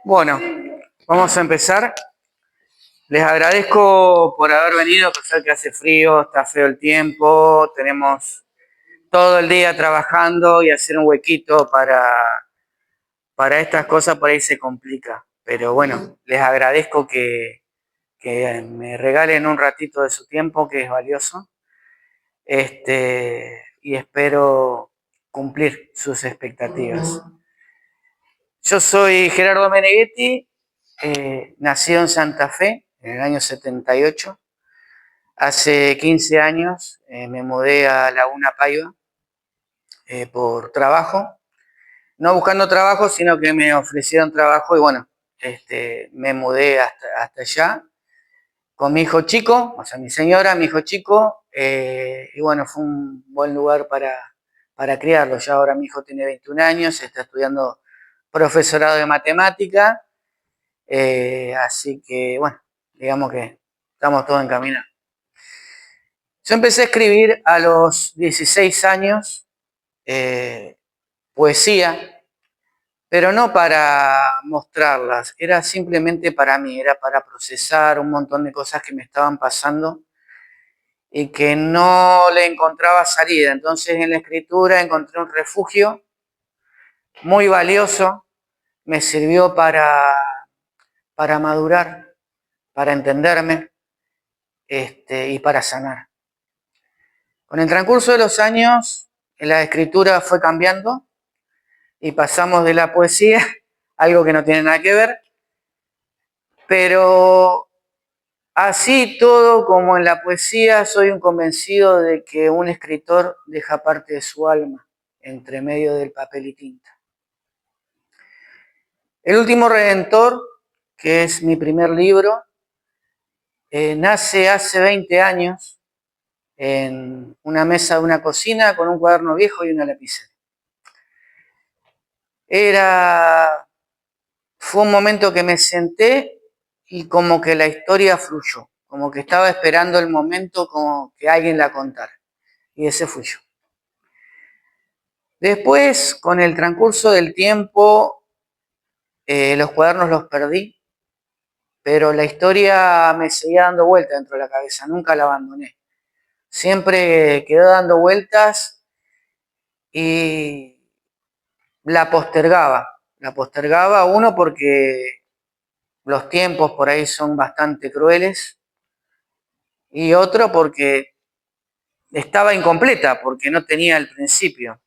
Bueno, vamos a empezar. Les agradezco por haber venido, a pesar que hace frío, está feo el tiempo, tenemos todo el día trabajando y hacer un huequito para estas cosas por ahí se complica. Pero bueno, les agradezco que me regalen un ratito de su tiempo, que es valioso, y espero cumplir sus expectativas. Yo soy Gerardo Meneghetti, nacido en Santa Fe en el año 78. Hace 15 años me mudé a Laguna Paiva por trabajo. No buscando trabajo, sino que me ofrecieron trabajo y bueno, me mudé hasta allá con mi hijo chico, o sea, mi señora, mi hijo chico, y bueno, fue un buen lugar para criarlo. Ya ahora mi hijo tiene 21 años, está estudiando profesorado de matemática, así que bueno, digamos que estamos todos encaminados. Yo empecé a escribir a los 16 años poesía, pero no para mostrarlas, era simplemente para mí, era para procesar un montón de cosas que me estaban pasando y que no le encontraba salida. Entonces en la escritura encontré un refugio muy valioso, me sirvió para madurar, para entenderme y para sanar. Con el transcurso de los años, la escritura fue cambiando y pasamos de la poesía, algo que no tiene nada que ver, pero así todo como en la poesía, soy un convencido de que un escritor deja parte de su alma entre medio del papel y tinta. El último Redentor, que es mi primer libro, nace hace 20 años en una mesa de una cocina con un cuaderno viejo y una lapicera. Fue un momento que me senté y como que la historia fluyó, como que estaba esperando el momento como que alguien la contara. Y ese fui yo. Después, con el transcurso del tiempo, los cuadernos los perdí, pero la historia me seguía dando vueltas dentro de la cabeza, nunca la abandoné. Siempre quedó dando vueltas y la postergaba uno porque los tiempos por ahí son bastante crueles y otro porque estaba incompleta, porque no tenía el principio.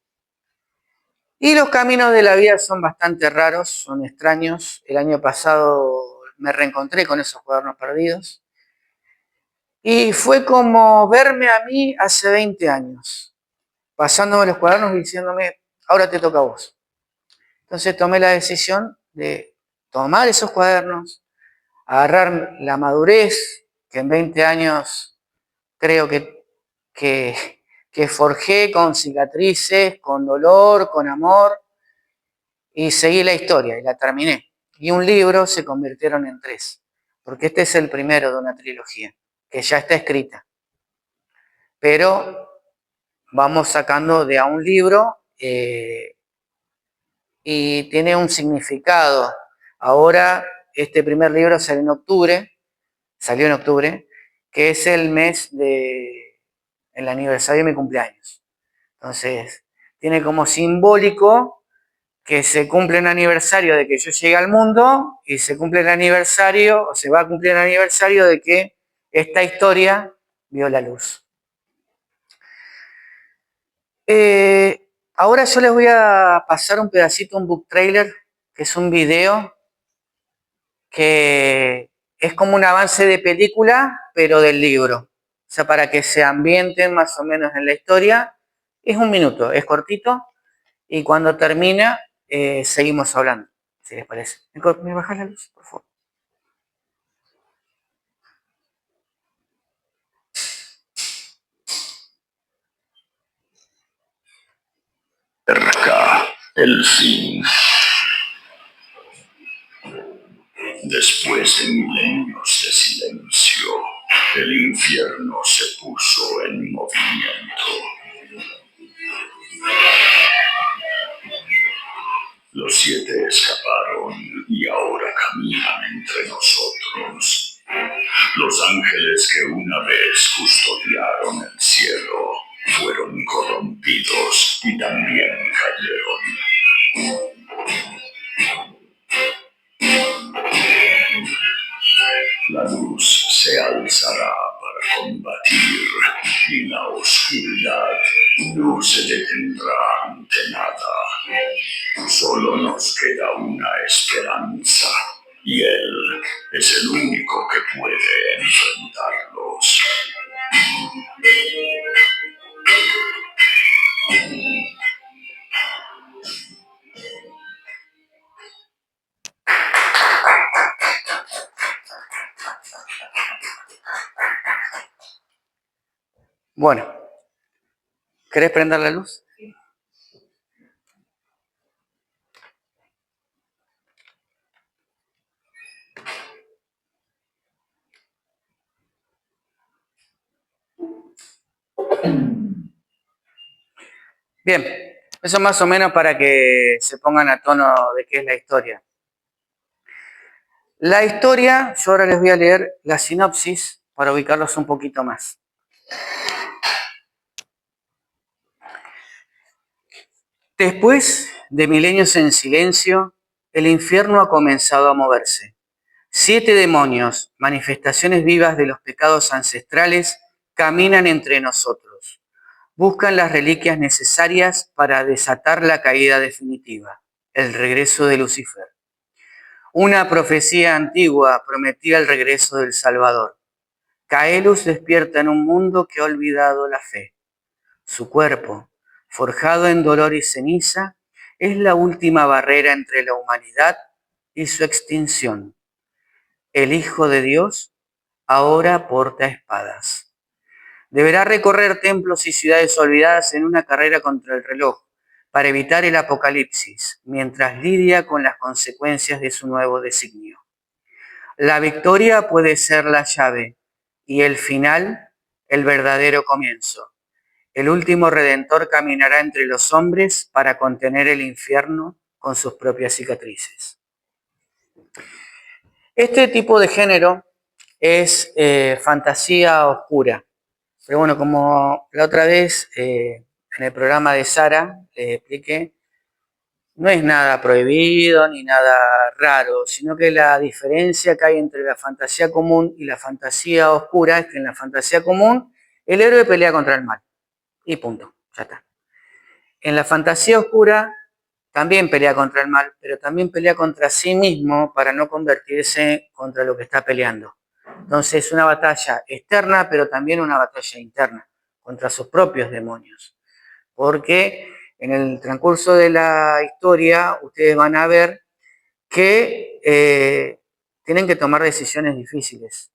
Y los caminos de la vida son bastante raros, son extraños. El año pasado me reencontré con esos cuadernos perdidos y fue como verme a mí hace 20 años, pasándome los cuadernos y diciéndome, ahora te toca a vos. Entonces tomé la decisión de tomar esos cuadernos, agarrar la madurez que en 20 años creo que forjé con cicatrices, con dolor, con amor, y seguí la historia y la terminé. Y un libro se convirtieron en 3, porque este es el primero de una trilogía, que ya está escrita. Pero vamos sacando de a un libro y tiene un significado. Ahora este primer libro salió en octubre, que es el aniversario de mi cumpleaños. Entonces, tiene como simbólico que se cumple un aniversario de que yo llegue al mundo y se cumple el aniversario, o se va a cumplir el aniversario de que esta historia vio la luz. Ahora yo les voy a pasar un pedacito, un book trailer, que es un video que es como un avance de película, pero del libro. O sea, para que se ambienten más o menos en la historia. Es 1 minuto, es cortito. Y cuando termina, seguimos hablando, si les parece. ¿Me bajas la luz, por favor? Cerca el fin. Después de milenios de silencio, el infierno se puso en movimiento. Los 7 escaparon y ahora caminan entre nosotros. Los ángeles que una vez custodiaron el cielo fueron corrompidos y también cayeron. La luz se alzará para combatir y la oscuridad no se detendrá ante nada. Solo nos queda una esperanza y Él es el único que puede enfrentarlos. Bueno, ¿querés prender la luz? Bien, eso más o menos para que se pongan a tono de qué es la historia. La historia, yo ahora les voy a leer la sinopsis para ubicarlos un poquito más. Después de milenios en silencio, el infierno ha comenzado a moverse. 7 demonios, manifestaciones vivas de los pecados ancestrales, caminan entre nosotros. Buscan las reliquias necesarias para desatar la caída definitiva, el regreso de Lucifer. Una profecía antigua prometía el regreso del Salvador. Caelus despierta en un mundo que ha olvidado la fe. Su cuerpo, forjado en dolor y ceniza, es la última barrera entre la humanidad y su extinción. El Hijo de Dios ahora porta espadas. Deberá recorrer templos y ciudades olvidadas en una carrera contra el reloj para evitar el apocalipsis, mientras lidia con las consecuencias de su nuevo designio. La victoria puede ser la llave y el final, el verdadero comienzo. El último redentor caminará entre los hombres para contener el infierno con sus propias cicatrices. Este tipo de género es fantasía oscura. Pero bueno, como la otra vez en el programa de Sara les expliqué, no es nada prohibido ni nada raro, sino que la diferencia que hay entre la fantasía común y la fantasía oscura es que en la fantasía común el héroe pelea contra el mal. Y punto, ya está. En la fantasía oscura también pelea contra el mal, pero también pelea contra sí mismo para no convertirse contra lo que está peleando. Entonces es una batalla externa, pero también una batalla interna contra sus propios demonios. Porque en el transcurso de la historia ustedes van a ver que tienen que tomar decisiones difíciles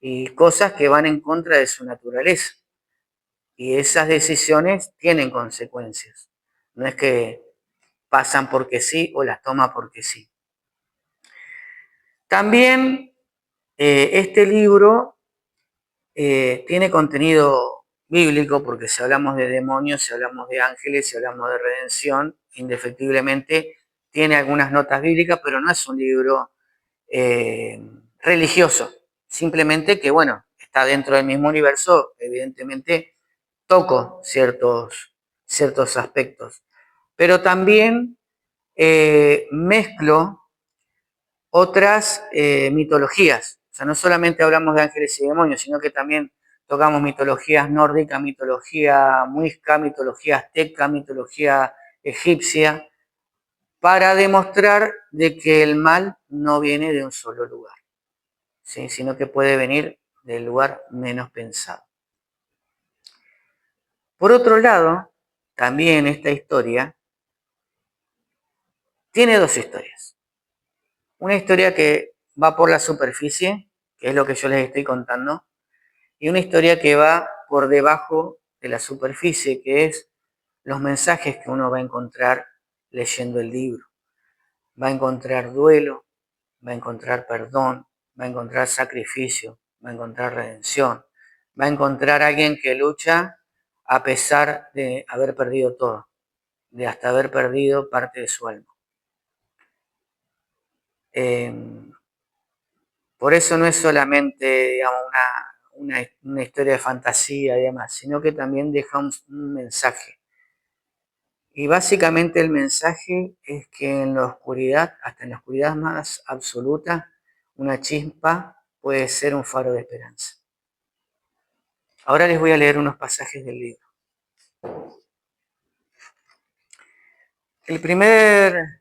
y cosas que van en contra de su naturaleza. Y esas decisiones tienen consecuencias. No es que pasan porque sí o las toma porque sí. También este libro tiene contenido bíblico, porque si hablamos de demonios, si hablamos de ángeles, si hablamos de redención, indefectiblemente tiene algunas notas bíblicas, pero no es un libro religioso. Simplemente que, bueno, está dentro del mismo universo, evidentemente toco ciertos aspectos. Pero también mezclo otras mitologías. O sea, no solamente hablamos de ángeles y demonios, sino que también tocamos mitologías nórdicas, mitología muisca, mitología azteca, mitología egipcia, para demostrar de que el mal no viene de un solo lugar, ¿sí? Sino que puede venir del lugar menos pensado. Por otro lado, también esta historia tiene dos historias. Una historia que va por la superficie, que es lo que yo les estoy contando, y una historia que va por debajo de la superficie, que es los mensajes que uno va a encontrar leyendo el libro. Va a encontrar duelo, va a encontrar perdón, va a encontrar sacrificio, va a encontrar redención, va a encontrar a alguien que lucha a pesar de haber perdido todo, de hasta haber perdido parte de su alma. Por eso no es solamente, digamos, una historia de fantasía y demás, sino que también deja un mensaje. Y básicamente el mensaje es que en la oscuridad, hasta en la oscuridad más absoluta, una chispa puede ser un faro de esperanza. Ahora les voy a leer unos pasajes del libro. El primer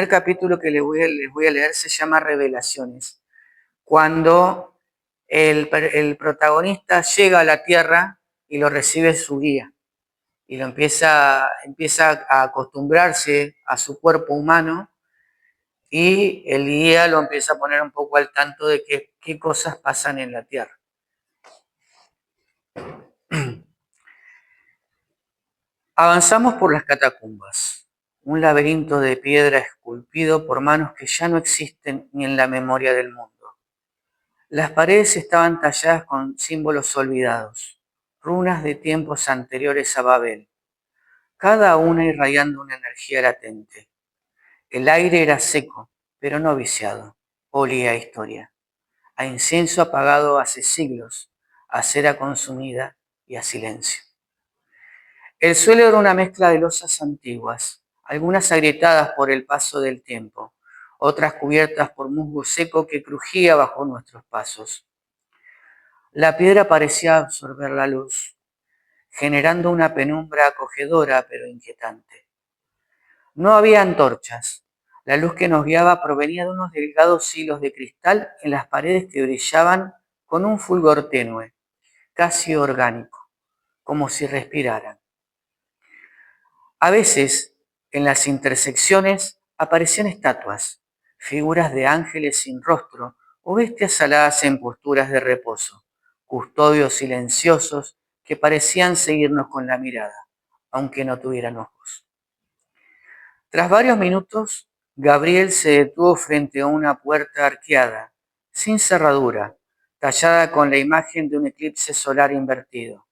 capítulo que les voy a leer se llama Revelaciones. Cuando el protagonista llega a la Tierra y lo recibe su guía. Y lo empieza a acostumbrarse a su cuerpo humano y el guía lo empieza a poner un poco al tanto de qué cosas pasan en la Tierra. Avanzamos por las catacumbas, un laberinto de piedra esculpido por manos que ya no existen ni en la memoria del mundo. Las paredes estaban talladas con símbolos olvidados, runas de tiempos anteriores a Babel, cada una irradiando una energía latente. El aire era seco, pero no viciado, olía a historia, a incienso apagado hace siglos, a cera consumida y a silencio. El suelo era una mezcla de losas antiguas, algunas agrietadas por el paso del tiempo, otras cubiertas por musgo seco que crujía bajo nuestros pasos. La piedra parecía absorber la luz, generando una penumbra acogedora pero inquietante. No había antorchas. La luz que nos guiaba provenía de unos delgados hilos de cristal en las paredes que brillaban con un fulgor tenue, casi orgánico, como si respiraran. A veces, en las intersecciones, aparecían estatuas, figuras de ángeles sin rostro o bestias aladas en posturas de reposo, custodios silenciosos que parecían seguirnos con la mirada, aunque no tuvieran ojos. Tras varios minutos, Gabriel se detuvo frente a una puerta arqueada, sin cerradura, tallada con la imagen de un eclipse solar invertido.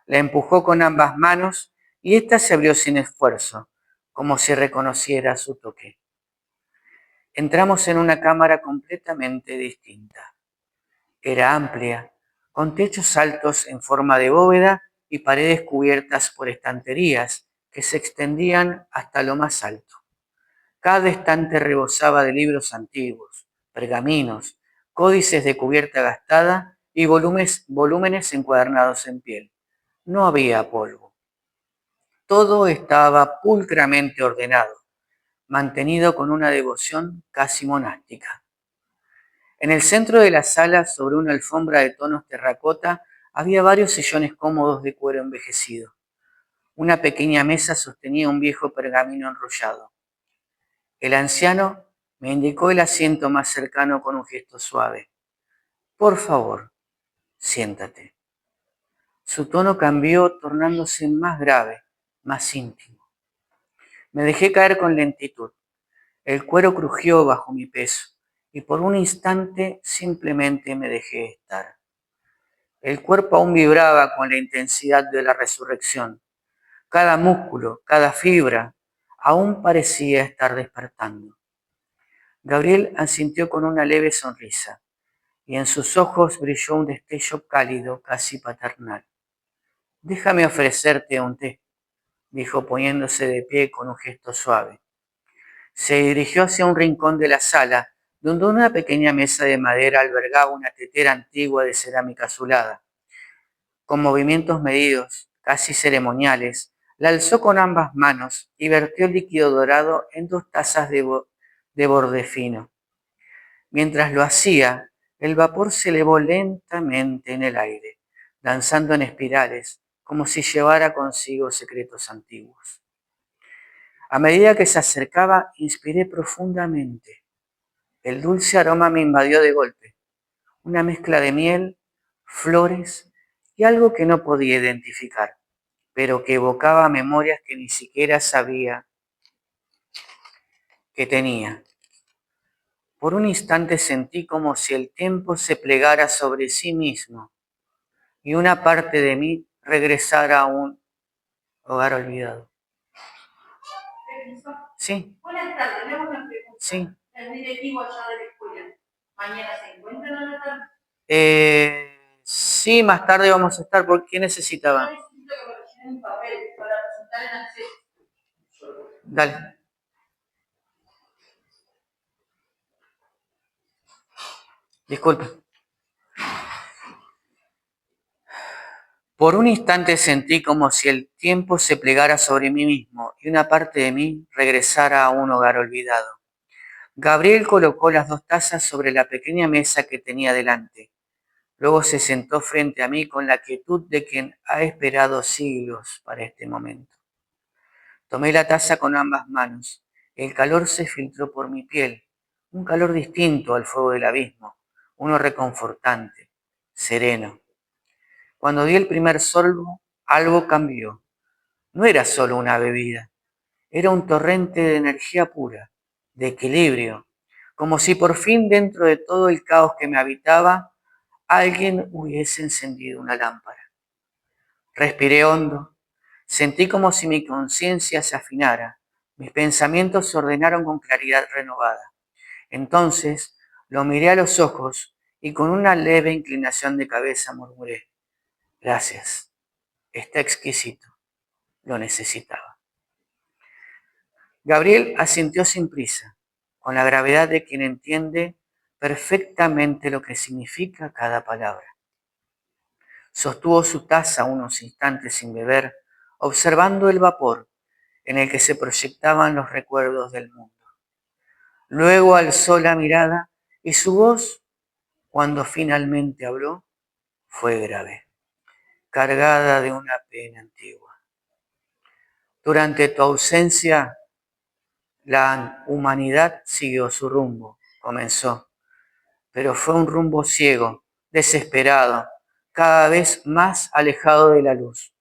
La empujó con ambas manos y ésta se abrió sin esfuerzo, como si reconociera su toque. Entramos en una cámara completamente distinta. Era amplia, con techos altos en forma de bóveda y paredes cubiertas por estanterías que se extendían hasta lo más alto. Cada estante rebosaba de libros antiguos, pergaminos, códices de cubierta gastada y volúmenes encuadernados en piel. No había polvo. Todo estaba pulcramente ordenado, mantenido con una devoción casi monástica. En el centro de la sala, sobre una alfombra de tonos terracota, había varios sillones cómodos de cuero envejecido. Una pequeña mesa sostenía un viejo pergamino enrollado. El anciano me indicó el asiento más cercano con un gesto suave. Por favor, siéntate. Su tono cambió, tornándose más grave, más íntimo. Me dejé caer con lentitud. El cuero crujió bajo mi peso y por un instante simplemente me dejé estar. El cuerpo aún vibraba con la intensidad de la resurrección. Cada músculo, cada fibra, aún parecía estar despertando. Gabriel asintió con una leve sonrisa y en sus ojos brilló un destello cálido, casi paternal. Déjame ofrecerte un té, dijo poniéndose de pie con un gesto suave. Se dirigió hacia un rincón de la sala, donde una pequeña mesa de madera albergaba una tetera antigua de cerámica azulada. Con movimientos medidos, casi ceremoniales, la alzó con ambas manos y vertió el líquido dorado en 2 tazas de borde fino. Mientras lo hacía, el vapor se elevó lentamente en el aire, danzando en espirales, como si llevara consigo secretos antiguos. A medida que se acercaba, inspiré profundamente. El dulce aroma me invadió de golpe, una mezcla de miel, flores y algo que no podía identificar, pero que evocaba memorias que ni siquiera sabía que tenía. Por un instante sentí como si el tiempo se plegara sobre sí mismo y una parte de mí regresara a un hogar olvidado. Sí. Buenas tardes, le hago una pregunta. Sí. El directivo allá de la escuela. ¿Mañana se encuentran a la tarde? Sí, más tarde vamos a estar. ¿Por qué necesitaba? Yo necesito que me rellenen un papel para presentar en acceso. Dale. Disculpe. Por un instante sentí como si el tiempo se plegara sobre mí mismo y una parte de mí regresara a un hogar olvidado. Gabriel colocó las 2 tazas sobre la pequeña mesa que tenía delante. Luego se sentó frente a mí con la quietud de quien ha esperado siglos para este momento. Tomé la taza con ambas manos. El calor se filtró por mi piel, un calor distinto al fuego del abismo, uno reconfortante, sereno. Cuando di el primer sorbo, algo cambió. No era solo una bebida, era un torrente de energía pura, de equilibrio, como si por fin dentro de todo el caos que me habitaba, alguien hubiese encendido una lámpara. Respiré hondo, sentí como si mi conciencia se afinara, mis pensamientos se ordenaron con claridad renovada. Entonces lo miré a los ojos y con una leve inclinación de cabeza murmuré, gracias, está exquisito, lo necesitaba. Gabriel asintió sin prisa, con la gravedad de quien entiende perfectamente lo que significa cada palabra. Sostuvo su taza unos instantes sin beber, observando el vapor en el que se proyectaban los recuerdos del mundo. Luego alzó la mirada y su voz, cuando finalmente habló, fue grave, cargada de una pena antigua. Durante tu ausencia, la humanidad siguió su rumbo, comenzó, pero fue un rumbo ciego, desesperado, cada vez más alejado de la luz.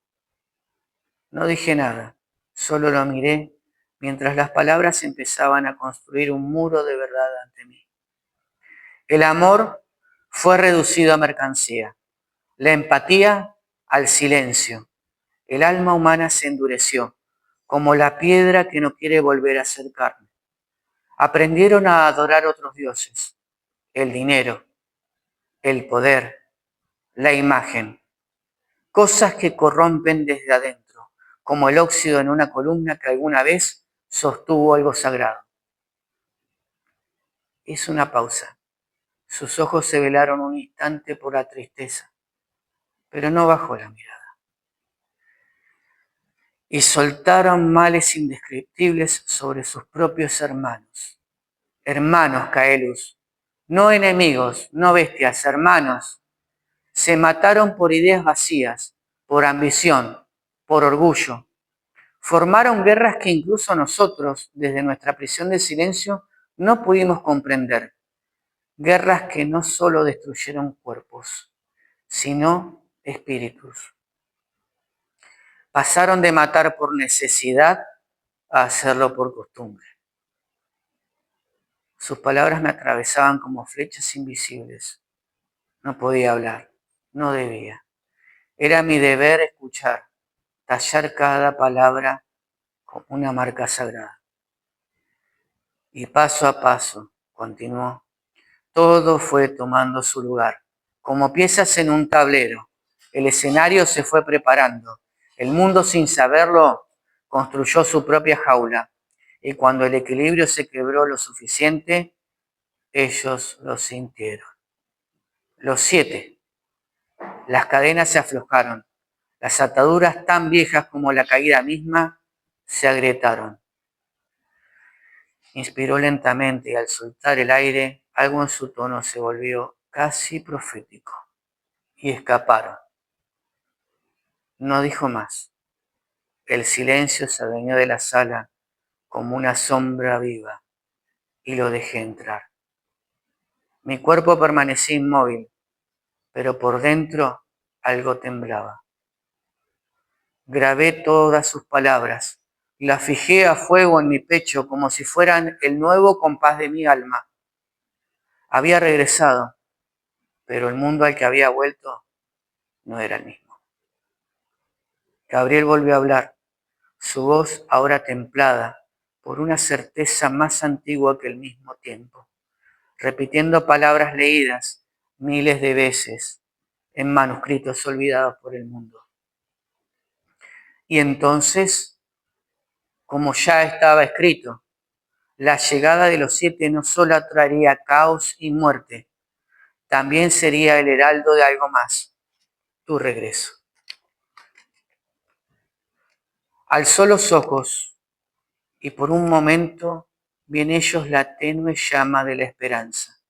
No dije nada, solo lo miré mientras las palabras empezaban a construir un muro de verdad ante mí. El amor fue reducido a mercancía, la empatía al silencio. El alma humana se endureció, como la piedra que no quiere volver a ser carne. Aprendieron a adorar otros dioses, el dinero, el poder, la imagen, cosas que corrompen desde adentro, como el óxido en una columna que alguna vez sostuvo algo sagrado. Hizo una pausa. Sus ojos se velaron un instante por la tristeza, pero no bajó la mirada. Y soltaron males indescriptibles sobre sus propios hermanos. Hermanos, Caelus, no enemigos, no bestias, hermanos. Se mataron por ideas vacías, por ambición, por orgullo. Formaron guerras que incluso nosotros, desde nuestra prisión de silencio, no pudimos comprender. Guerras que no solo destruyeron cuerpos, sino espíritus. Pasaron de matar por necesidad a hacerlo por costumbre. Sus palabras me atravesaban como flechas invisibles. No podía hablar, no debía. Era mi deber escuchar, tallar cada palabra como una marca sagrada. Y paso a paso, continuó, todo fue tomando su lugar, como piezas en un tablero. El escenario se fue preparando. El mundo, sin saberlo, construyó su propia jaula. Y cuando el equilibrio se quebró lo suficiente, ellos lo sintieron. Los 7. Las cadenas se aflojaron. Las ataduras, tan viejas como la caída misma, se agrietaron. Inspiró lentamente y al soltar el aire, algo en su tono se volvió casi profético. Y escaparon. No dijo más. El silencio se adueñó de la sala como una sombra viva y lo dejé entrar. Mi cuerpo permanecía inmóvil, pero por dentro algo temblaba. Grabé todas sus palabras, las fijé a fuego en mi pecho como si fueran el nuevo compás de mi alma. Había regresado, pero el mundo al que había vuelto no era el mismo. Gabriel volvió a hablar, su voz ahora templada por una certeza más antigua que el mismo tiempo. repitiendo palabras leídas miles de veces en manuscritos olvidados por el mundo. Y entonces, como ya estaba escrito, la llegada de los 7 no solo traería caos y muerte, también sería el heraldo de algo más, tu regreso. Alzó los ojos y por un momento vi en ellos la tenue llama de la esperanza,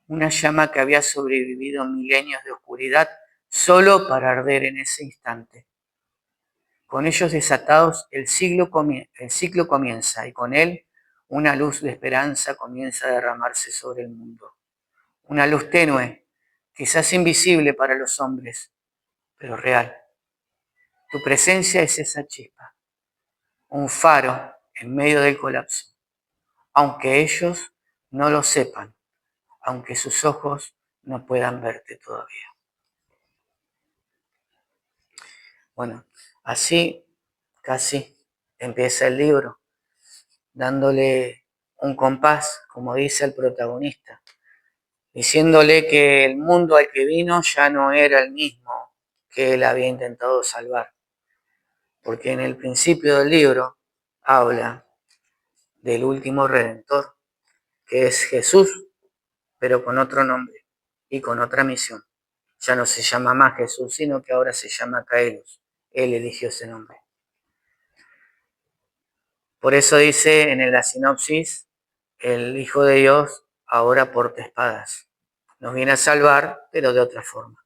una llama que había sobrevivido milenios de oscuridad solo para arder en ese instante. Con ellos desatados el ciclo comienza y con él una luz de esperanza comienza a derramarse sobre el mundo. Una luz tenue, quizás invisible para los hombres, pero real. Tu presencia es esa chispa, un faro en medio del colapso, aunque ellos no lo sepan, aunque sus ojos no puedan verte todavía. Bueno, así casi empieza el libro, dándole un compás, como dice el protagonista, diciéndole que el mundo al que vino ya no era el mismo que él había intentado salvar. Porque en el principio del libro habla del último redentor, que es Jesús, pero con otro nombre y con otra misión. Ya no se llama más Jesús, sino que ahora se llama Caelos. Él eligió ese nombre. Por eso dice en la sinopsis, el Hijo de Dios ahora porta espadas. Nos viene a salvar, pero de otra forma.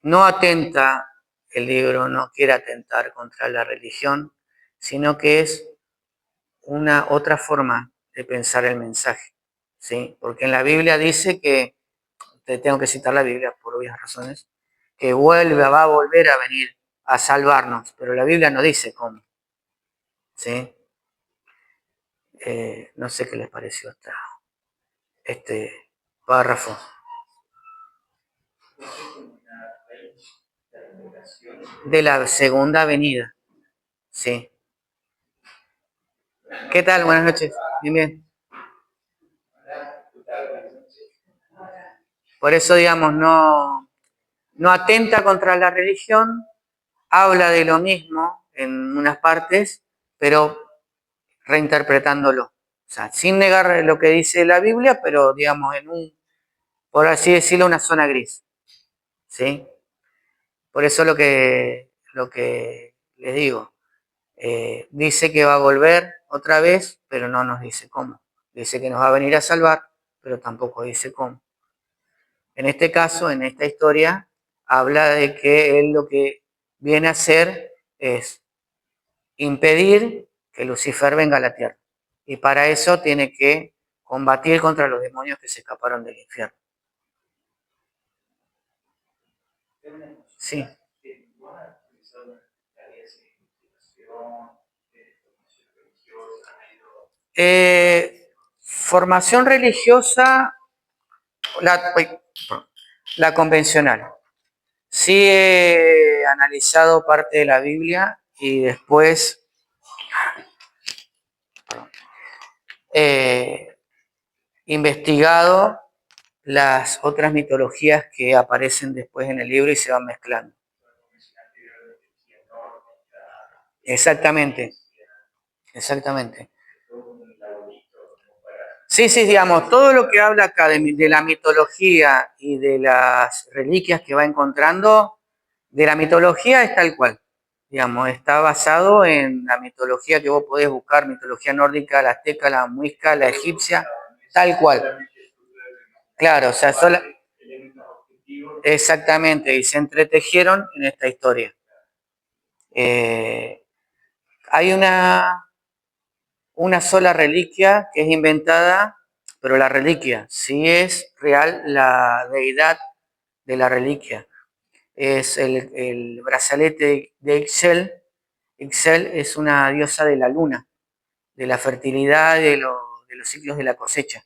No atenta, el libro no quiere atentar contra la religión, sino que es una otra forma de pensar el mensaje, ¿sí? Porque en la Biblia dice que, te tengo que citar la Biblia por obvias razones, que va a volver a venir a salvarnos, pero la Biblia no dice cómo, ¿sí? No sé qué les pareció este párrafo. De la segunda venida, sí. ¿Qué tal? Buenas noches. Bien, bien. Por eso, digamos, no atenta contra la religión, habla de lo mismo en unas partes, pero reinterpretándolo. O sea, sin negar lo que dice la Biblia, pero digamos por así decirlo, una zona gris. ¿Sí? Por eso lo que les digo, dice que va a volver otra vez, pero no nos dice cómo. Dice que nos va a venir a salvar, pero tampoco dice cómo. En este caso, en esta historia, habla de que él lo que viene a hacer es impedir que Lucifer venga a la tierra. Y para eso tiene que combatir contra los demonios que se escaparon del infierno. Sí. Formación religiosa, la convencional. Sí he analizado parte de la Biblia y después investigado las otras mitologías que aparecen después en el libro y se van mezclando. Exactamente, exactamente. Sí, sí, digamos, todo lo que habla acá de la mitología y de las reliquias que va encontrando, de la mitología es tal cual. Digamos, está basado en la mitología que vos podés buscar, mitología nórdica, la azteca, la muisca, la egipcia, tal cual. Claro, o sea, exactamente, y se entretejieron en esta historia. Hay una sola reliquia que es inventada, pero la reliquia, sí es real la deidad de la reliquia. Es el brazalete de Ixchel. Ixchel es una diosa de la luna, de la fertilidad y de los ciclos de la cosecha.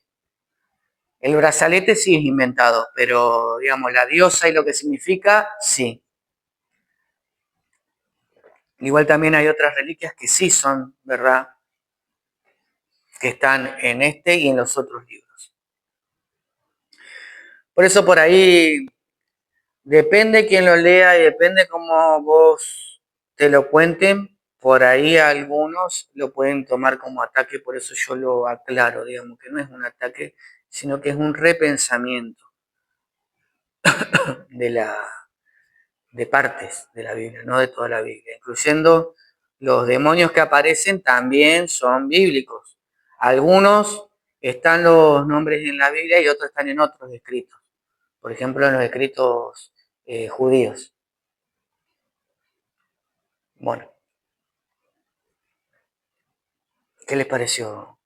El brazalete sí es inventado, pero digamos, la diosa y lo que significa, sí. Igual también hay otras reliquias que sí son, ¿verdad? que están en este y en los otros libros. Por eso por ahí depende quién lo lea y depende cómo vos te lo cuenten, por ahí algunos lo pueden tomar como ataque, por eso yo lo aclaro, digamos, que no es un ataque, sino que es un repensamiento de partes de la Biblia, no de toda la Biblia, incluyendo los demonios que aparecen también son bíblicos. Algunos están los nombres en la Biblia y otros están en otros escritos, por ejemplo en los escritos judíos. Bueno, ¿qué les pareció?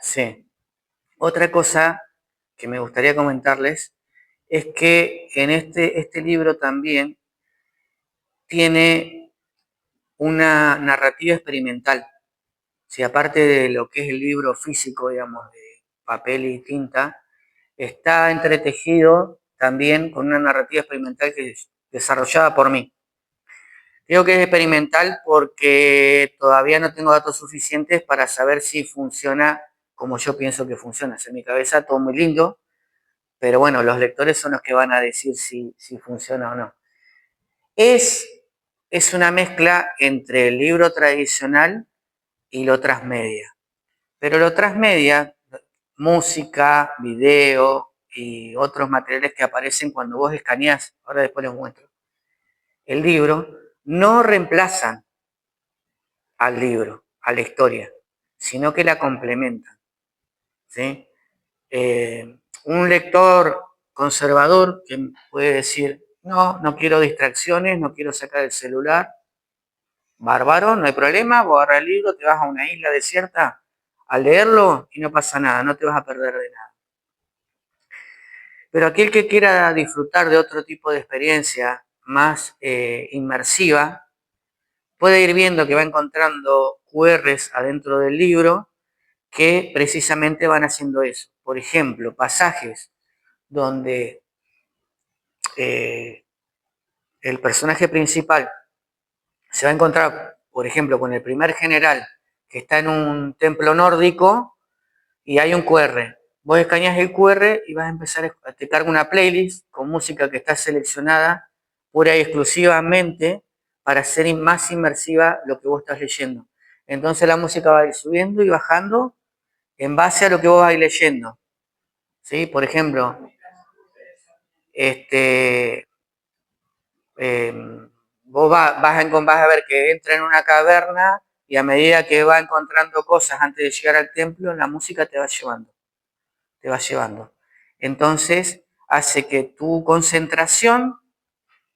Sí. Otra cosa que me gustaría comentarles es que en este libro también tiene una narrativa experimental. Si aparte de lo que es el libro físico, digamos, de papel y tinta, está entretejido también con una narrativa experimental que es desarrollada por mí. Digo que es experimental porque todavía no tengo datos suficientes para saber si funciona como yo pienso que funciona. En mi cabeza todo muy lindo, pero bueno, los lectores son los que van a decir si funciona o no. Es una mezcla entre el libro tradicional y lo transmedia. Pero lo transmedia, música, video y otros materiales que aparecen cuando vos escaneás, ahora después les muestro, el libro, no reemplazan al libro, a la historia, sino que la complementan. ¿Sí? Un lector conservador que puede decir, no quiero distracciones, no quiero sacar el celular, bárbaro, no hay problema, vos agarras el libro, te vas a una isla desierta a leerlo y no pasa nada, no te vas a perder de nada. Pero aquel que quiera disfrutar de otro tipo de experiencia más inmersiva, puede ir viendo que va encontrando QRs adentro del libro que precisamente van haciendo eso. Por ejemplo, pasajes donde el personaje principal se va a encontrar, por ejemplo, con el primer general que está en un templo nórdico y hay un QR. Vos escaneás el QR y vas a empezar a te carga una playlist con música que está seleccionada pura y exclusivamente para hacer más inmersiva lo que vos estás leyendo. Entonces la música va a ir subiendo y bajando en base a lo que vos vais leyendo. ¿Sí? Por ejemplo, vos vas a ver que entra en una caverna y a medida que va encontrando cosas antes de llegar al templo, la música te va llevando. Entonces hace que tu concentración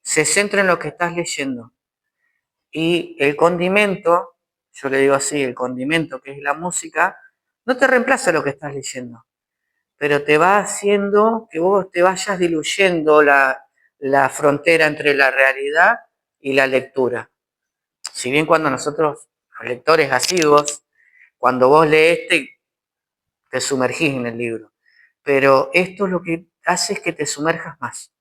se centre en lo que estás leyendo. Y el condimento, yo le digo así, el condimento que es la música, no te reemplaza lo que estás leyendo, pero te va haciendo que vos te vayas diluyendo la frontera entre la realidad y la lectura. Si bien cuando nosotros, los lectores asiduos, cuando vos lees te sumergís en el libro, pero esto lo que hace es que te sumerjas más.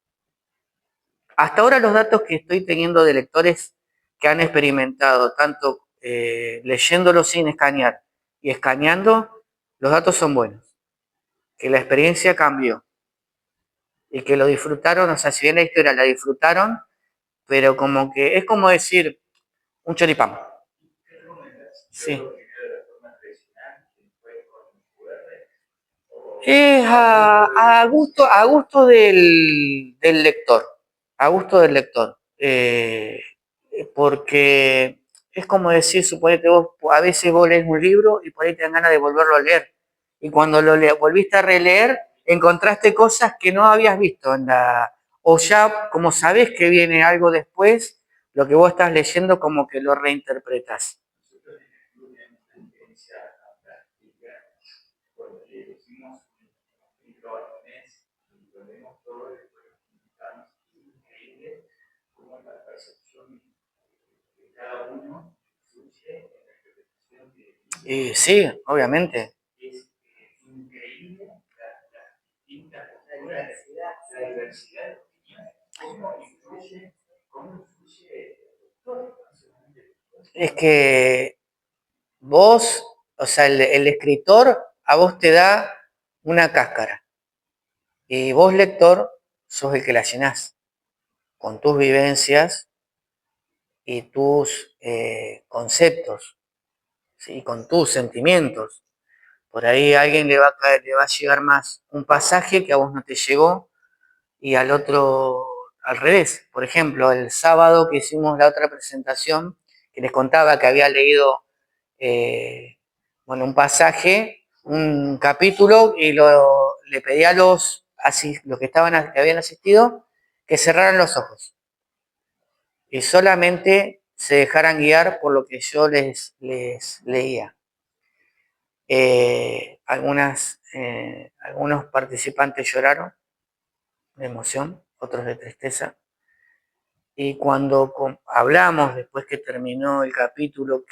Hasta ahora los datos que estoy teniendo de lectores que han experimentado, tanto leyéndolo sin escanear y escaneando, los datos son buenos, que la experiencia cambió y que lo disfrutaron, o sea, si bien la historia la disfrutaron, pero como que es como decir un choripán. Sí. Es a gusto del lector, a gusto del lector. Porque es como decir, suponete vos, a veces vos lees un libro y por ahí te dan ganas de volverlo a leer. Y cuando volviste a releer, encontraste cosas que no habías visto o ya como sabés que viene algo después, lo que vos estás leyendo como que lo reinterpretas. Sí, obviamente. Es que vos, o sea, el escritor a vos te da una cáscara y vos, lector, sos el que la llenás con tus vivencias y tus conceptos, ¿sí? Con tus sentimientos. Por ahí a alguien le va a caer, le va a llegar más un pasaje que a vos no te llegó y al otro al revés. Por ejemplo, el sábado que hicimos la otra presentación, que les contaba que había leído bueno, un pasaje, un capítulo, y le pedí a los que que habían asistido, que cerraran los ojos y solamente se dejaran guiar por lo que yo les leía. Algunos participantes lloraron de emoción, otros de tristeza. Y cuando hablamos, después que terminó el capítulo,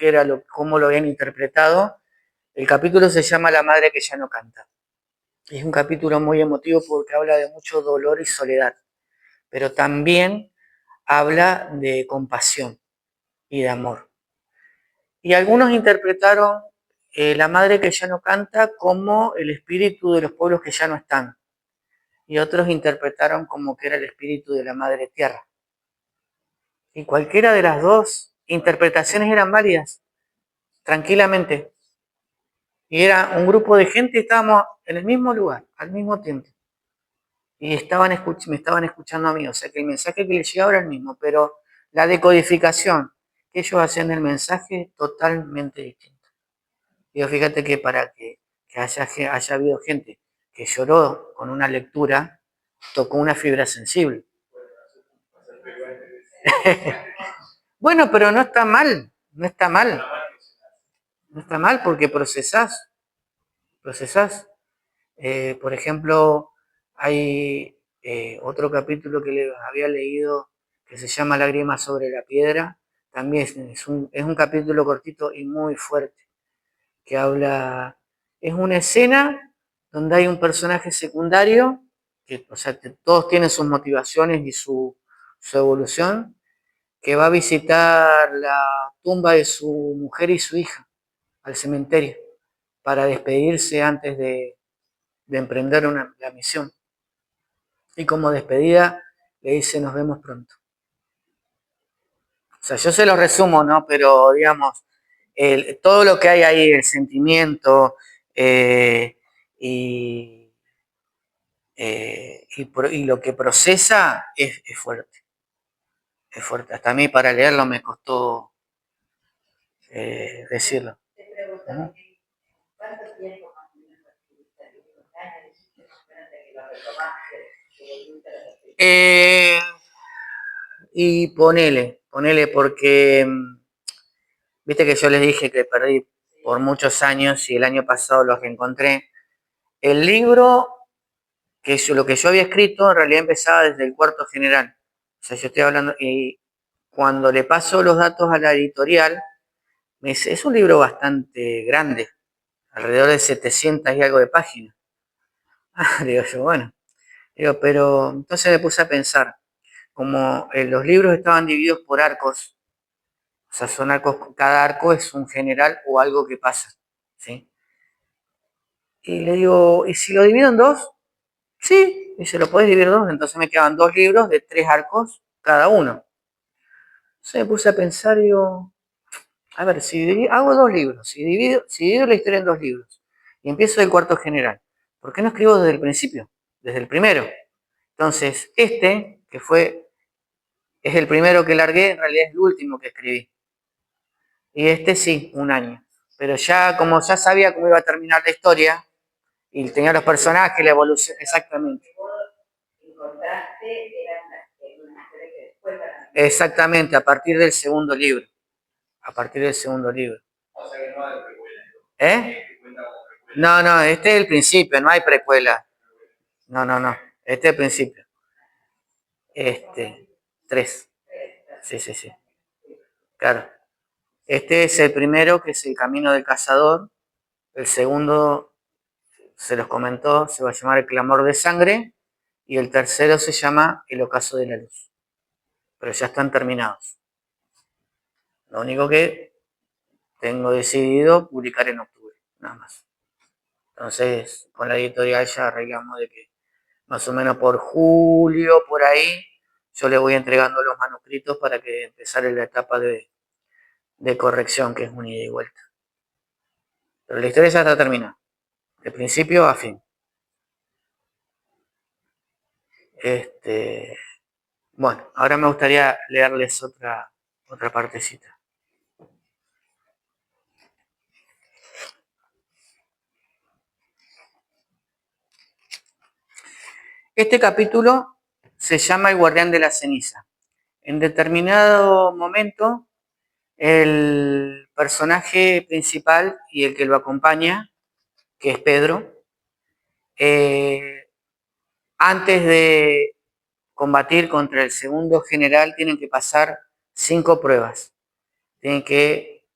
cómo lo habían interpretado, el capítulo se llama La madre que ya no canta. Es un capítulo muy emotivo porque habla de mucho dolor y soledad, pero también habla de compasión y de amor. Y algunos interpretaron la madre que ya no canta como el espíritu de los pueblos que ya no están. Y otros interpretaron como que era el espíritu de la madre tierra. Y cualquiera de las dos interpretaciones eran válidas, tranquilamente. Y era un grupo de gente, estábamos en el mismo lugar, al mismo tiempo. Y me estaban escuchando a mí, o sea que el mensaje que les llegaba era el mismo, pero la decodificación que ellos hacían del mensaje totalmente distinta. Digo, fíjate que para que haya habido gente que lloró con una lectura, tocó una fibra sensible. Bueno, pero no está mal, no está mal. No está mal porque procesás. Por ejemplo, hay otro capítulo que les había leído que se llama Lágrimas sobre la piedra. También es un capítulo cortito y muy fuerte, que es una escena donde hay un personaje secundario, o sea, todos tienen sus motivaciones y su evolución, que va a visitar la tumba de su mujer y su hija al cementerio para despedirse antes de emprender la misión. Y como despedida le dice nos vemos pronto. O sea, yo se lo resumo, ¿no? Pero digamos, todo lo que hay ahí, el sentimiento y, y lo que procesa es fuerte. Es fuerte. Hasta a mí para leerlo me costó decirlo. ¿Uh? ¿Cuánto tiempo más o menos escribiste el libro? Y ponele porque viste que yo les dije que perdí por muchos años y el año pasado los reencontré. El libro, lo que yo había escrito, en realidad empezaba desde el cuarto general. O sea, yo estoy hablando, y cuando le paso los datos a la editorial, me dice, es un libro bastante grande, alrededor de 700 y algo de páginas. Digo yo, bueno. Digo, pero entonces me puse a pensar, como los libros estaban divididos por arcos, o sea, son arcos, cada arco es un general o algo que pasa, ¿sí? Y le digo, ¿y si lo divido en dos? Sí, dice, lo podés dividir en dos, entonces me quedaban dos libros de 3 arcos cada uno. Entonces me puse a pensar, digo, a ver, si hago dos libros, si divido la historia en dos libros y empiezo del cuarto general, ¿por qué no escribo desde el principio? Desde el primero. Entonces, es el primero que largué, en realidad es el último que escribí. Y este sí, un año. Pero ya, como ya sabía cómo iba a terminar la historia, y tenía los personajes, la evolución, exactamente. Exactamente, a partir del segundo libro. A partir del segundo libro. ¿Eh? No, no, este es el principio, no hay precuela. No, no, no. Este es el principio. Tres. Sí, sí, sí. Claro. Este es el primero, que es El Camino del Cazador. El segundo, se los comentó, se va a llamar El Clamor de Sangre. Y el tercero se llama El Ocaso de la Luz. Pero ya están terminados. Lo único que tengo decidido publicar en octubre, nada más. Entonces, con la editorial ya arreglamos de que más o menos por julio, por ahí, yo le voy entregando los manuscritos para que empezar la etapa de corrección, que es un ida y vuelta. Pero la historia ya está terminada, de principio a fin. Bueno, ahora me gustaría leerles otra partecita. Este capítulo se llama El guardián de la ceniza. En determinado momento, el personaje principal y el que lo acompaña, que es Pedro, antes de combatir contra el segundo general, tienen que pasar 5 pruebas. Tienen que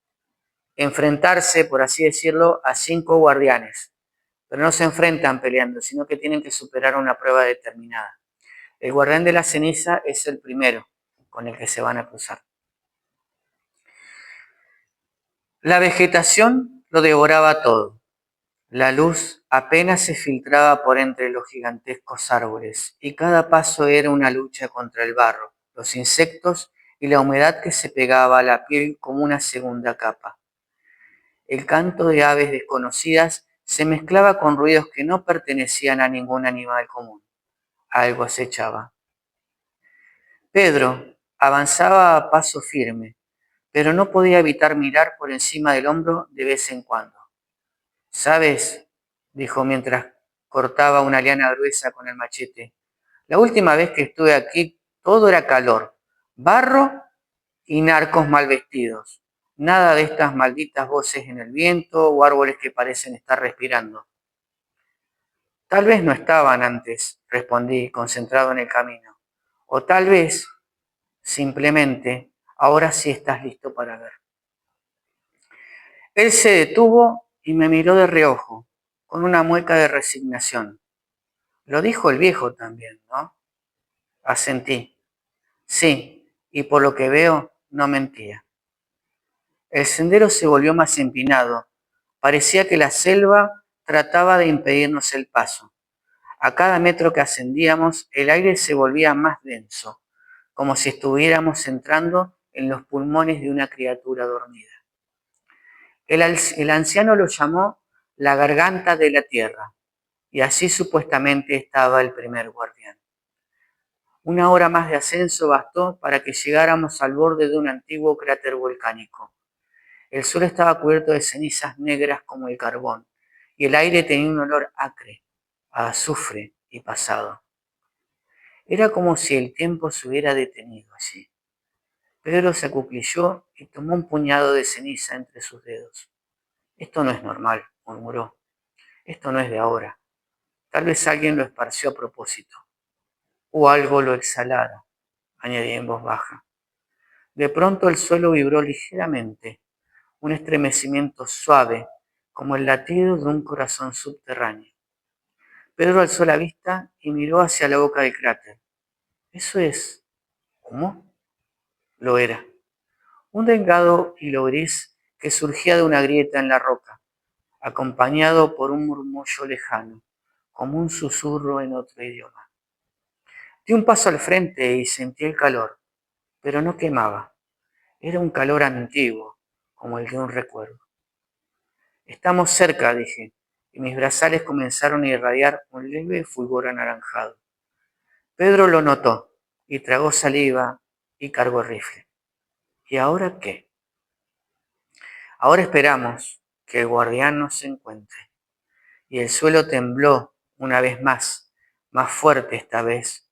enfrentarse, por así decirlo, a 5 guardianes. Pero no se enfrentan peleando, sino que tienen que superar una prueba determinada. El guardián de la ceniza es el primero con el que se van a cruzar. La vegetación lo devoraba todo. La luz apenas se filtraba por entre los gigantescos árboles y cada paso era una lucha contra el barro, los insectos y la humedad que se pegaba a la piel como una segunda capa. El canto de aves desconocidas se mezclaba con ruidos que no pertenecían a ningún animal común. Algo acechaba. Pedro avanzaba a paso firme, pero no podía evitar mirar por encima del hombro de vez en cuando. ¿Sabes?, dijo mientras cortaba una liana gruesa con el machete. La última vez que estuve aquí todo era calor, barro y narcos mal vestidos. Nada de estas malditas voces en el viento o árboles que parecen estar respirando. Tal vez no estaban antes, respondí, concentrado en el camino. O tal vez, simplemente, ahora sí estás listo para ver. Él se detuvo y me miró de reojo, con una mueca de resignación. Lo dijo el viejo también, ¿no? Asentí. Sí, y por lo que veo, no mentía. El sendero se volvió más empinado. Parecía que la selva trataba de impedirnos el paso. A cada metro que ascendíamos, el aire se volvía más denso, como si estuviéramos entrando en los pulmones de una criatura dormida. El anciano lo llamó la garganta de la tierra, y así supuestamente estaba el primer guardián. Una hora más de ascenso bastó para que llegáramos al borde de un antiguo cráter volcánico. El suelo estaba cubierto de cenizas negras como el carbón, y el aire tenía un olor acre, a azufre y pasado. Era como si el tiempo se hubiera detenido allí. Pedro se acuclilló y tomó un puñado de ceniza entre sus dedos. Esto no es normal, murmuró. Esto no es de ahora. Tal vez alguien lo esparció a propósito. O algo lo exhalara, añadí en voz baja. De pronto el suelo vibró ligeramente, un estremecimiento suave, como el latido de un corazón subterráneo. Pedro alzó la vista y miró hacia la boca del cráter. ¿Eso es humo? Lo era. Un delgado hilo gris que surgía de una grieta en la roca, acompañado por un murmullo lejano, como un susurro en otro idioma. Di un paso al frente y sentí el calor, pero no quemaba. Era un calor antiguo, como el de un recuerdo. Estamos cerca, dije, y mis brazales comenzaron a irradiar un leve fulgor anaranjado. Pedro lo notó, y tragó saliva y cargó el rifle. ¿Y ahora qué? Ahora esperamos que el guardián nos encuentre. Y el suelo tembló una vez más fuerte esta vez,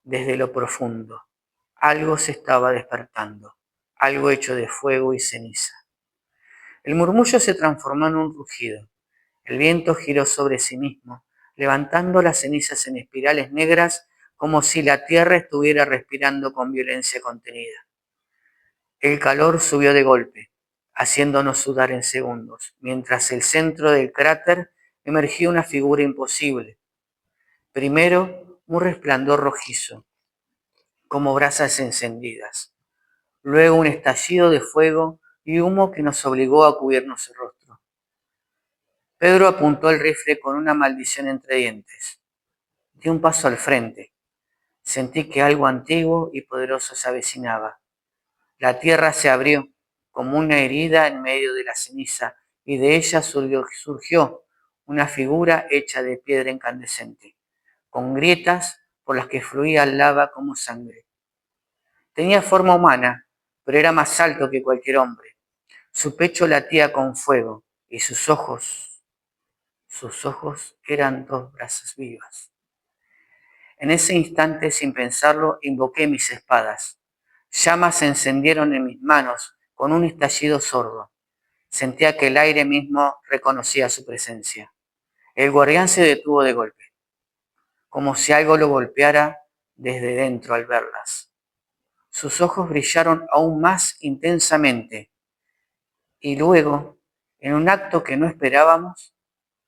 desde lo profundo. Algo se estaba despertando, algo hecho de fuego y ceniza. El murmullo se transformó en un rugido. El viento giró sobre sí mismo, levantando las cenizas en espirales negras como si la tierra estuviera respirando con violencia contenida. El calor subió de golpe, haciéndonos sudar en segundos, mientras el centro del cráter emergió una figura imposible. Primero, un resplandor rojizo, como brasas encendidas. Luego un estallido de fuego y humo que nos obligó a cubrirnos el rostro. Pedro apuntó el rifle con una maldición entre dientes. Di un paso al frente. Sentí que algo antiguo y poderoso se avecinaba. La tierra se abrió como una herida en medio de la ceniza y de ella surgió una figura hecha de piedra incandescente, con grietas por las que fluía lava como sangre. Tenía forma humana, pero era más alto que cualquier hombre. Su pecho latía con fuego y sus ojos eran dos brasas vivas. En ese instante, sin pensarlo, invoqué mis espadas. Llamas se encendieron en mis manos con un estallido sordo. Sentía que el aire mismo reconocía su presencia. El guardián se detuvo de golpe, como si algo lo golpeara desde dentro al verlas. Sus ojos brillaron aún más intensamente y luego, en un acto que no esperábamos,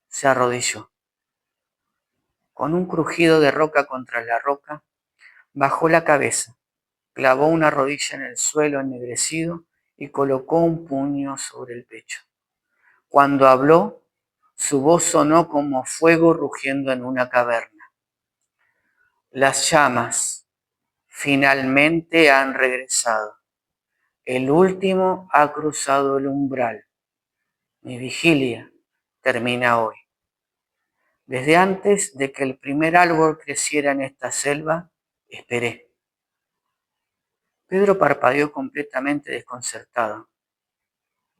se arrodilló. Con un crujido de roca contra la roca, bajó la cabeza, clavó una rodilla en el suelo ennegrecido y colocó un puño sobre el pecho. Cuando habló, su voz sonó como fuego rugiendo en una caverna. Las llamas finalmente han regresado. El último ha cruzado el umbral. Mi vigilia termina hoy. Desde antes de que el primer árbol creciera en esta selva, esperé. Pedro parpadeó completamente desconcertado.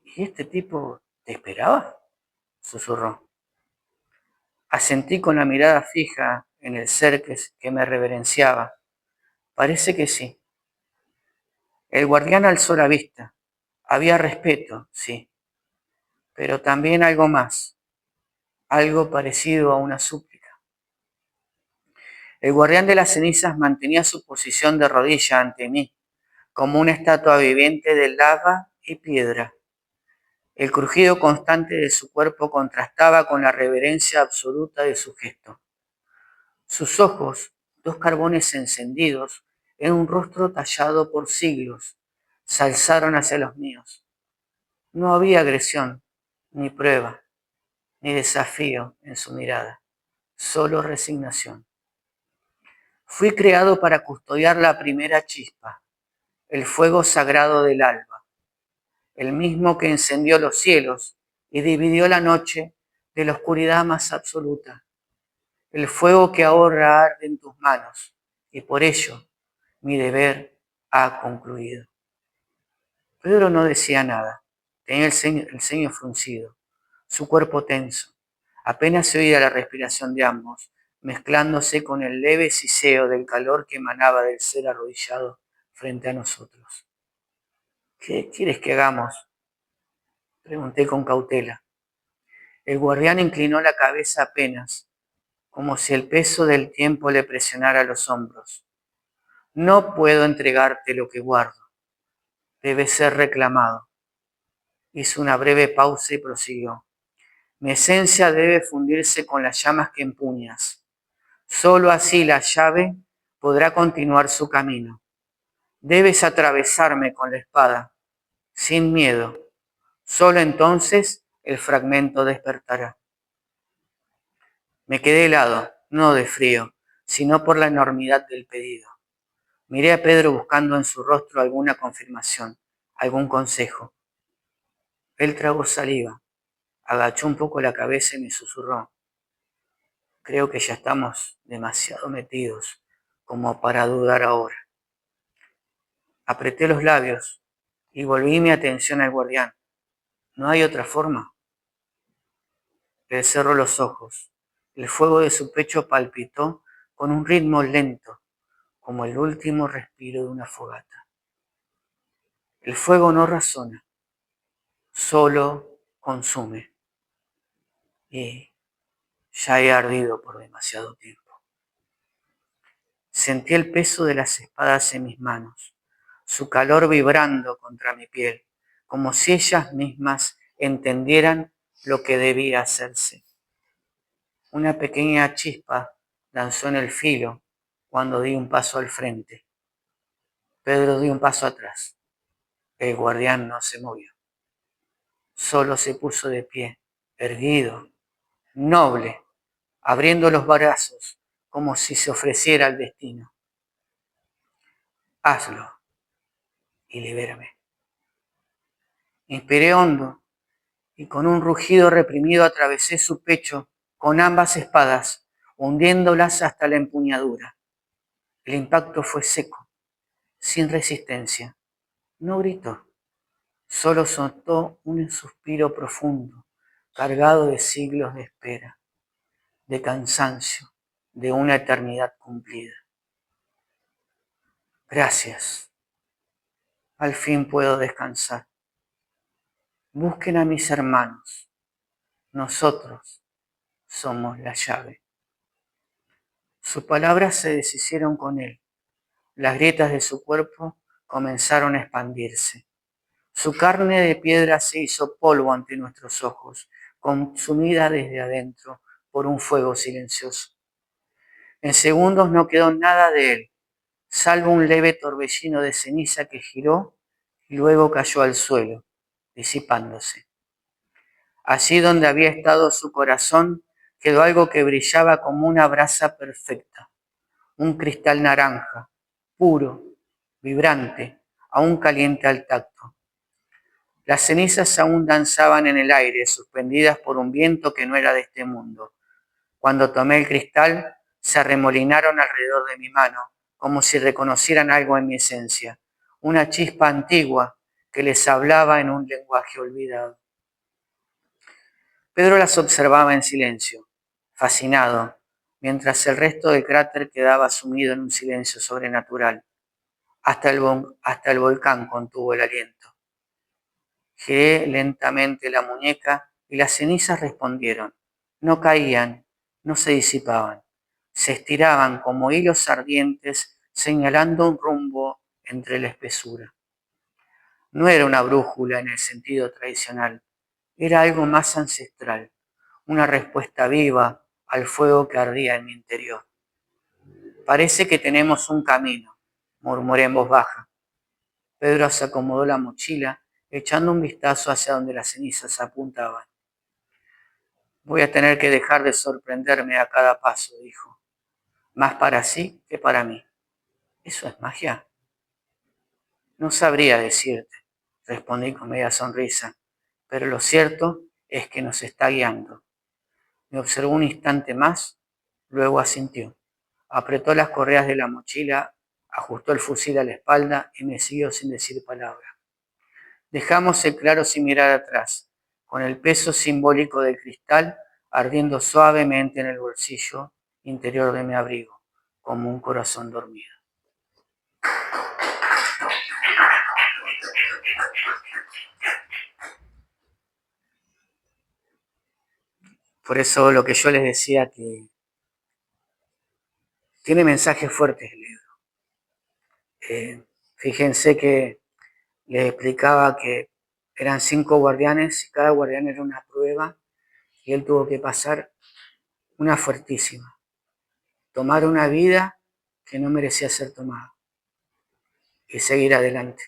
¿Y este tipo te esperaba?, susurró. Asentí con la mirada fija en el ser que me reverenciaba. Parece que sí. El guardián alzó la vista. Había respeto, sí, pero también algo más, algo parecido a una súplica. El guardián de las cenizas mantenía su posición de rodilla ante mí, como una estatua viviente de lava y piedra. El crujido constante de su cuerpo contrastaba con la reverencia absoluta de su gesto. Sus ojos, dos carbones encendidos, en un rostro tallado por siglos, se alzaron hacia los míos. No había agresión, ni prueba, ni desafío en su mirada, solo resignación. Fui creado para custodiar la primera chispa, el fuego sagrado del alba, el mismo que encendió los cielos y dividió la noche de la oscuridad más absoluta, el fuego que ahora arde en tus manos, y por ello mi deber ha concluido. Pedro no decía nada, tenía el ceño fruncido, su cuerpo tenso. Apenas se oía la respiración de ambos, mezclándose con el leve siseo del calor que emanaba del ser arrodillado frente a nosotros. ¿Qué quieres que hagamos?, pregunté con cautela. El guardián inclinó la cabeza apenas, como si el peso del tiempo le presionara los hombros. No puedo entregarte lo que guardo. Debe ser reclamado. Hizo una breve pausa y prosiguió. Mi esencia debe fundirse con las llamas que empuñas. Solo así la llave podrá continuar su camino. Debes atravesarme con la espada, sin miedo. Solo entonces el fragmento despertará. Me quedé helado, no de frío, sino por la enormidad del pedido. Miré a Pedro buscando en su rostro alguna confirmación, algún consejo. Él tragó saliva, agachó un poco la cabeza y me susurró. Creo que ya estamos demasiado metidos como para dudar ahora. Apreté los labios y volví mi atención al guardián. ¿No hay otra forma? Él cerró los ojos. El fuego de su pecho palpitó con un ritmo lento, como el último respiro de una fogata. El fuego no razona, solo consume. Y ya he ardido por demasiado tiempo. Sentí el peso de las espadas en mis manos, su calor vibrando contra mi piel, como si ellas mismas entendieran lo que debía hacerse. Una pequeña chispa danzó en el filo cuando di un paso al frente. Pedro dio un paso atrás. El guardián no se movió. Solo se puso de pie, erguido, noble, abriendo los brazos como si se ofreciera al destino. Hazlo y libérame. Inspiré hondo y con un rugido reprimido atravesé su pecho con ambas espadas, hundiéndolas hasta la empuñadura. El impacto fue seco, sin resistencia. No gritó, solo soltó un suspiro profundo, cargado de siglos de espera, de cansancio, de una eternidad cumplida. Gracias. Al fin puedo descansar. Busquen a mis hermanos. Nosotros somos la llave. Sus palabras se deshicieron con él. Las grietas de su cuerpo comenzaron a expandirse. Su carne de piedra se hizo polvo ante nuestros ojos, consumida desde adentro por un fuego silencioso. En segundos no quedó nada de él, salvo un leve torbellino de ceniza que giró y luego cayó al suelo, disipándose. Allí donde había estado su corazón quedó algo que brillaba como una brasa perfecta, un cristal naranja, puro, vibrante, aún caliente al tacto. Las cenizas aún danzaban en el aire, suspendidas por un viento que no era de este mundo. Cuando tomé el cristal, se arremolinaron alrededor de mi mano, como si reconocieran algo en mi esencia, una chispa antigua que les hablaba en un lenguaje olvidado. Pedro las observaba en silencio, fascinado, mientras el resto del cráter quedaba sumido en un silencio sobrenatural. Hasta el volcán contuvo el aliento. Giré lentamente la muñeca y las cenizas respondieron. No caían, no se disipaban. Se estiraban como hilos ardientes señalando un rumbo entre la espesura. No era una brújula en el sentido tradicional, era algo más ancestral, una respuesta viva al fuego que ardía en mi interior. Parece que tenemos un camino, murmuré en voz baja. Pedro se acomodó la mochila, echando un vistazo hacia donde las cenizas apuntaban. Voy a tener que dejar de sorprenderme a cada paso, dijo. Más para sí que para mí. ¿Eso es magia? No sabría decirte, respondí con media sonrisa, pero lo cierto es que nos está guiando. Me observó un instante más, luego asintió. Apretó las correas de la mochila, ajustó el fusil a la espalda y me siguió sin decir palabra. Dejamos el claro sin mirar atrás, con el peso simbólico del cristal ardiendo suavemente en el bolsillo interior de mi abrigo, como un corazón dormido. Por eso lo que yo les decía que tiene mensajes fuertes el libro. Fíjense que les explicaba que eran 5 guardianes y cada guardián era una prueba y él tuvo que pasar una fuertísima. Tomar una vida que no merecía ser tomada y seguir adelante.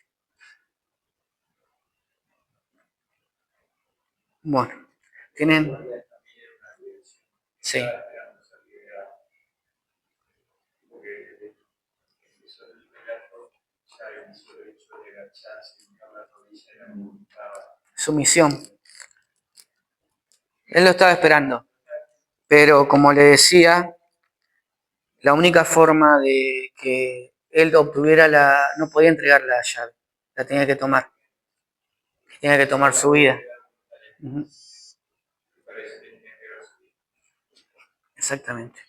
Bueno, tienen... Sí. Su misión. Él lo estaba esperando. Pero como le decía, la única forma de que él obtuviera no podía entregar la llave. La tenía que tomar. Tenía que tomar su vida. Uh-huh. Exactamente.